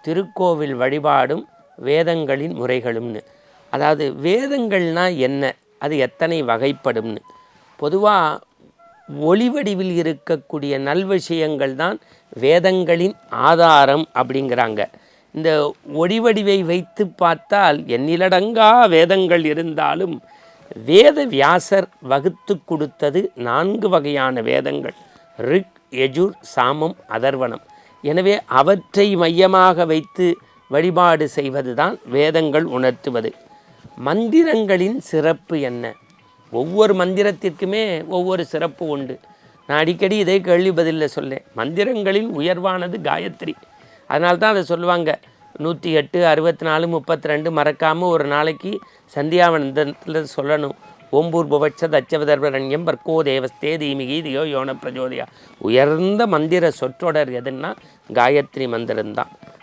திருக்கோவில் வழிபாடும் வேதங்களின் முறைகளும்னு. அதாவது வேதங்கள்னால் என்ன, அது எத்தனை வகைப்படும்னு. பொதுவாக ஒளி வடிவில் இருக்கக்கூடிய நல்விஷயங்கள் தான் வேதங்களின் ஆதாரம் அப்படிங்கிறாங்க. இந்த ஒளி வடிவை வைத்து பார்த்தால் எண்ணிலடங்கா வேதங்கள் இருந்தாலும் வேத வியாசர் வகுத்து கொடுத்தது 4 வகையான வேதங்கள்: ரிக், யஜுர், சாமம், அதர்வனம். எனவே அவற்றை மையமாக வைத்து வழிபாடு செய்வது தான் வேதங்கள் உணர்த்துவது. மந்திரங்களின் சிறப்பு என்ன? ஒவ்வொரு மந்திரத்திற்குமே ஒவ்வொரு சிறப்பு உண்டு. நான் அடிக்கடி இதே கேள்வி பதிலில் சொல்லேன். மந்திரங்களில் உயர்வானது காயத்ரி. அதனால்தான் அதை சொல்லுவாங்க, 108, 64, 32 மறக்காமல் ஒரு நாளைக்கு சந்தியாவந்தத்தில் சொல்லணும். ஓம்பூர் புவட்ச தச்சவதர்வரண்யம் பர்கோ தேவஸ்தே தீமிகி தியோ யோன பிரஜோதியா. உயர்ந்த மந்திர சொற்றொடர் எதுன்னா காயத்ரி மந்திரம்தான்.